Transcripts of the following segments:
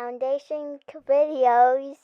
Foundation videos.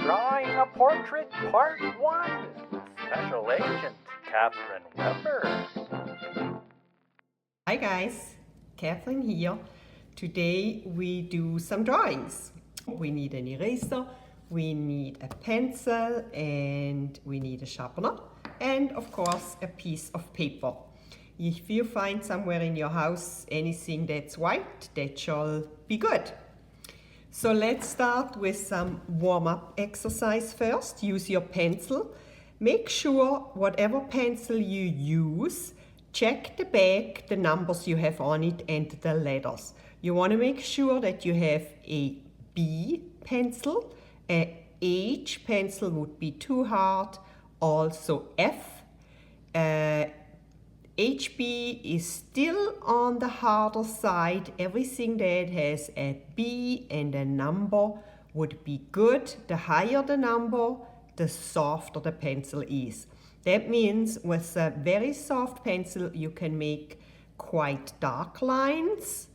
Drawing a Portrait Part 1. Special Agent Catherine Weber. Hi guys, Catherine here. Today we do some drawings. We need an eraser, we need a pencil, and we need a sharpener, and of course a piece of paper. If you find somewhere in your house anything that's white, that shall be good. So let's start with some warm-up exercise first. Use your pencil. Make sure whatever pencil you use, check the back, the numbers you have on it, and the letters. You want to make sure that you have a B pencil. A H pencil would be too hard. Also F. HB is still on the harder side. Everything that has a B and a number would be good. The higher the number, the softer the pencil is. That means with a very soft pencil you can make quite dark lines,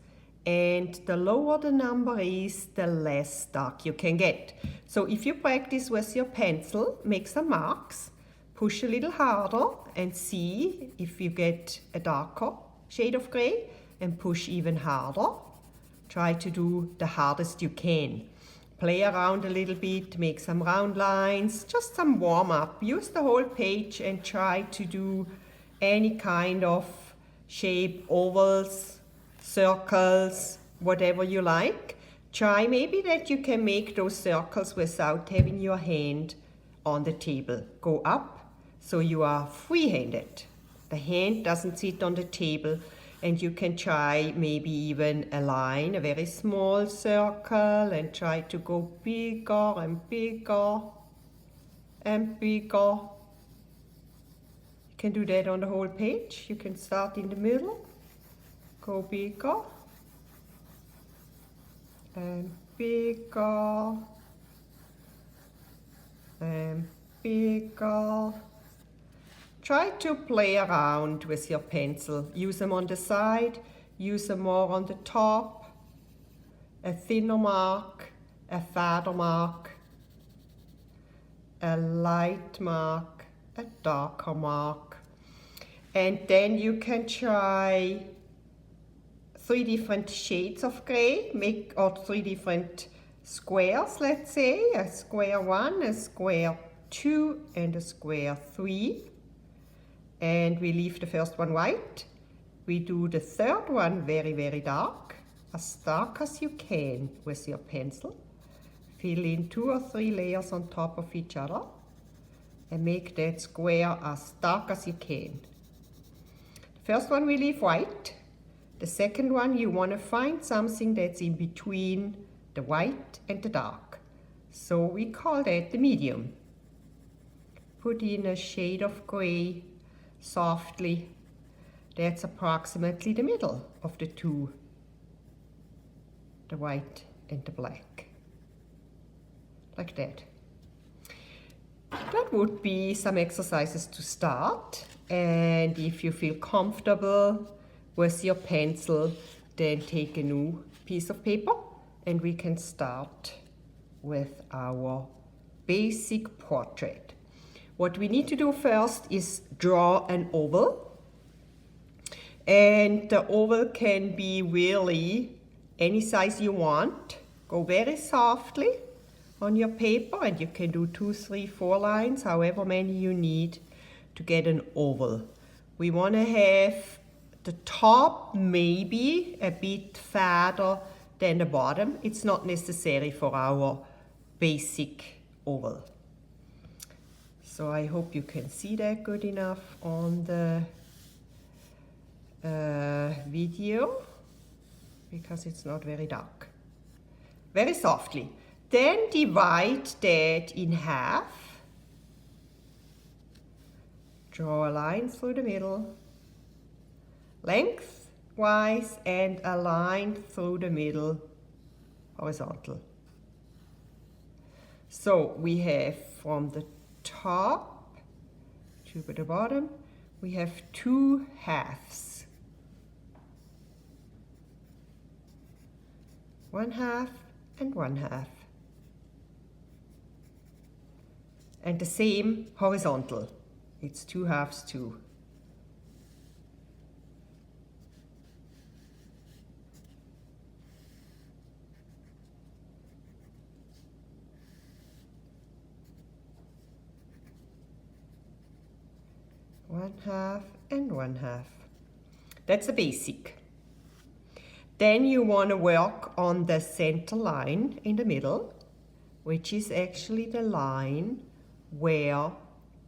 and the lower the number is, the less dark you can get. So if you practice with your pencil, make some marks, push a little harder and see if you get a darker shade of gray, and push even harder. Try to do the hardest you can. Play around a little bit, make some round lines, just some warm up. Use the whole page and try to do any kind of shape, ovals, circles, whatever you like. Try maybe that you can make those circles without having your hand on the table. Go up so you are free-handed. The hand doesn't sit on the table, and you can try maybe even a line, a very small circle, and try to go bigger and bigger and bigger. You can do that on the whole page. You can start in the middle, go bigger and bigger and bigger. Try to play around with your pencil. Use them on the side, use them more on the top. A thinner mark, a fatter mark, a light mark, a darker mark. And then you can try 3 different shades of gray, or 3 different squares, let's say. A square 1, a square 2, and a square 3. And we leave the first one white. We do the third one very, very dark, as dark as you can with your pencil. Fill in 2 or 3 layers on top of each other and make that square as dark as you can. The first one we leave white. The second one you want to find something that's in between the white and the dark. So we call that the medium. Put in a shade of gray softly. That's approximately the middle of the two, the white and the black, like that. That would be some exercises to start, and if you feel comfortable with your pencil, then take a new piece of paper and we can start with our basic portrait. What we need to do first is draw an oval, and the oval can be really any size you want. Go very softly on your paper, and you can do 2, 3, 4 lines, however many you need to get an oval. We want to have the top maybe a bit fatter than the bottom. It's not necessary for our basic oval. So I hope you can see that good enough on the video, because it's not very dark. Very softly. Then divide that in half. Draw a line through the middle, lengthwise, and a line through the middle, horizontal. So we have from the top to the bottom, we have 2 halves. 1 half and 1 half. And the same horizontal. It's 2 halves too. One half and 1 half. That's the basic. Then you want to work on the center line in the middle, which is actually the line where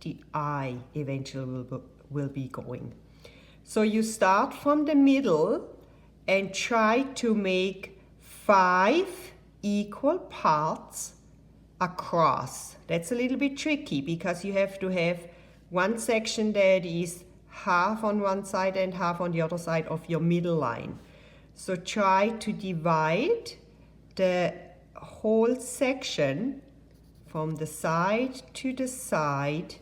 the eye eventually will be going. So you start from the middle and try to make 5 equal parts across. That's a little bit tricky because you have to have one section that is half on one side and half on the other side of your middle line. So try to divide the whole section from the side to the side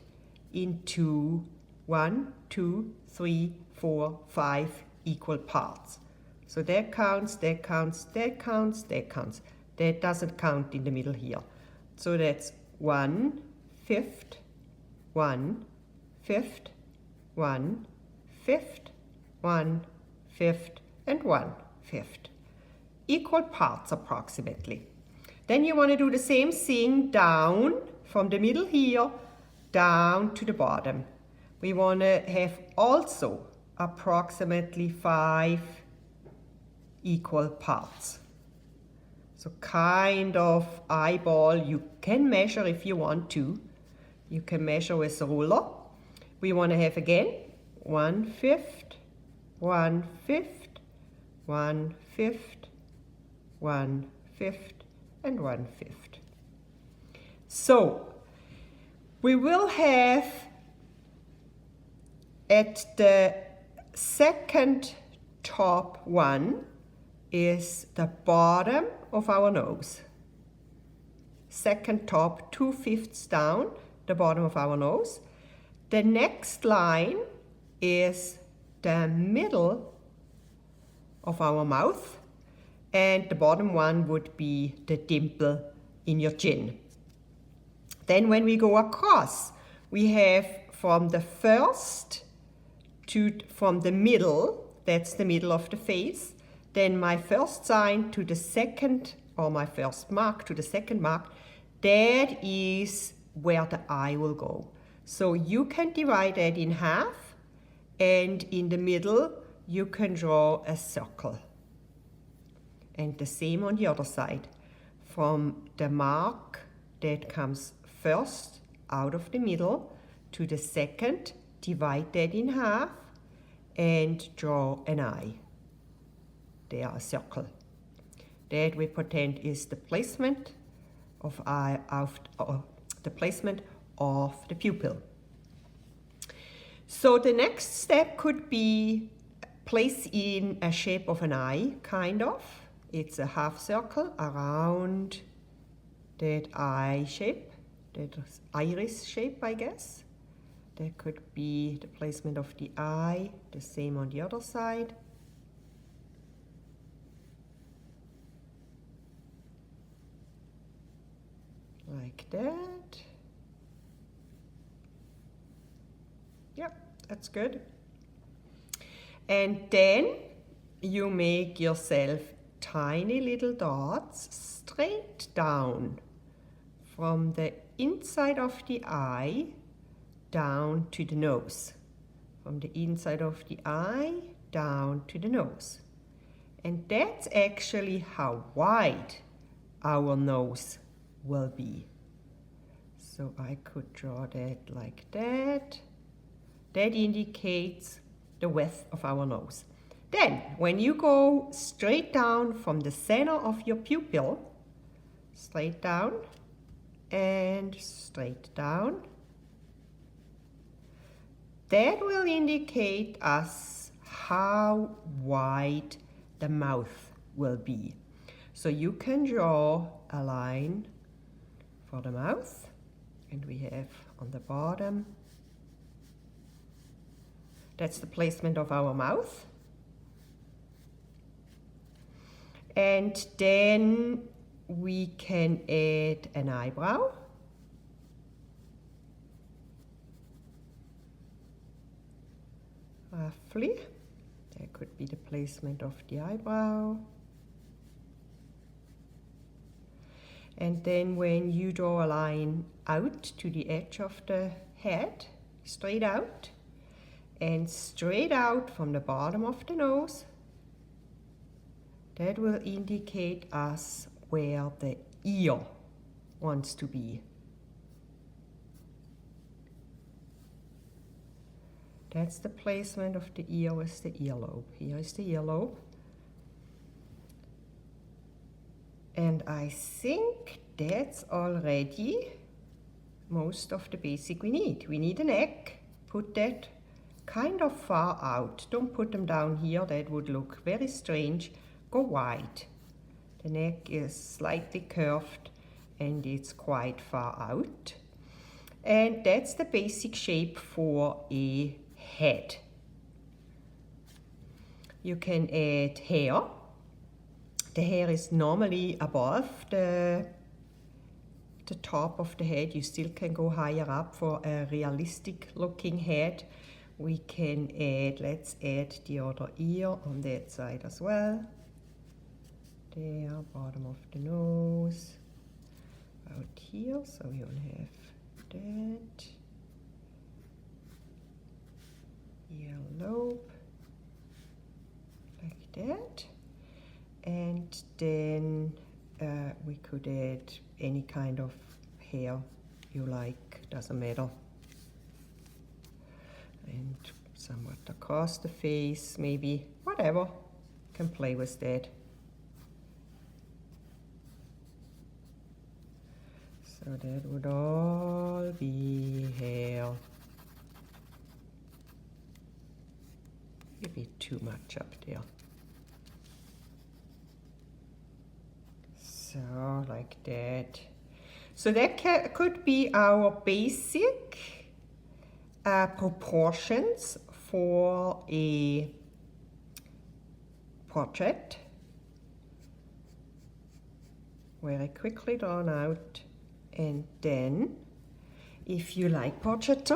into 1, 2, 3, 4, 5 equal parts. So that counts, that counts, that counts, that counts. That doesn't count in the middle here. So that's 1/5, 1/5, 1/5, 1/5, and 1/5. Equal parts approximately. Then you want to do the same thing down from the middle here down to the bottom. We want to have also approximately 5 equal parts. So kind of eyeball, you can measure if you want to. You can measure with a ruler. We want to have again 1/5, 1/5, 1/5, 1/5, and 1/5. So we will have at the second top one is the bottom of our nose. Second top, 2/5 down, the bottom of our nose. The next line is the middle of our mouth, and the bottom one would be the dimple in your chin. Then when we go across, we have from the first from the middle, that's the middle of the face, then my first sign to the second, or my first mark to the second mark, that is where the eye will go. So you can divide that in half, and in the middle you can draw a circle. And the same on the other side. From the mark that comes first out of the middle to the second, divide that in half and draw an eye. There, a circle. That we pretend is the placement of the placement of the pupil. So the next step could be place in a shape of an eye, kind of. It's a half circle around that eye shape, that iris shape, I guess. That could be the placement of the eye, the same on the other side. Like that. Yep, that's good. And then you make yourself tiny little dots straight down from the inside of the eye down to the nose. from the inside of the eye down to the nose. And that's actually how wide our nose will be. So I could draw that like that. That indicates the width of our nose. Then, when you go straight down from the center of your pupil, straight down and straight down, that will indicate us how wide the mouth will be. So you can draw a line for the mouth, and we have on the bottom, that's the placement of our mouth. And then we can add an eyebrow. Roughly, that could be the placement of the eyebrow. And then when you draw a line out to the edge of the head, straight out, and straight out from the bottom of the nose, that will indicate us where the ear wants to be. That's the placement of the ear with the earlobe. Here is the earlobe. And I think that's already most of the basic we need. We need a neck. Put that kind of far out. Don't put them down here. That would look very strange. Go wide. The neck is slightly curved and it's quite far out. And that's the basic shape for a head. You can add hair. The hair is normally above the top of the head. You still can go higher up for a realistic looking head. We can add, let's add the other ear on that side as well. There, bottom of the nose, out here, so you'll have that. Earlobe, like that. And then we could add any kind of hair you like, doesn't matter. And somewhat across the face, maybe, whatever, can play with that. So that would all be hair. Maybe too much up there. So, like that. So that could be our basic proportions for a portrait. Very quickly drawn out. And then, if you like portrait,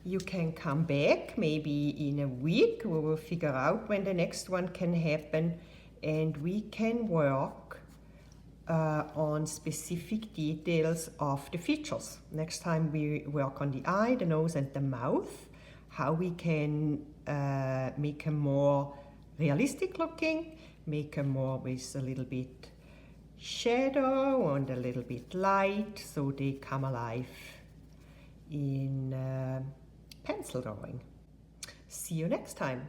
you can come back maybe in a week. We will figure out when the next one can happen, and we can work on specific details of the features. Next time we work on the eye, the nose and the mouth, how we can make them more realistic looking, make them more with a little bit shadow and a little bit light, so they come alive in pencil drawing. See you next time.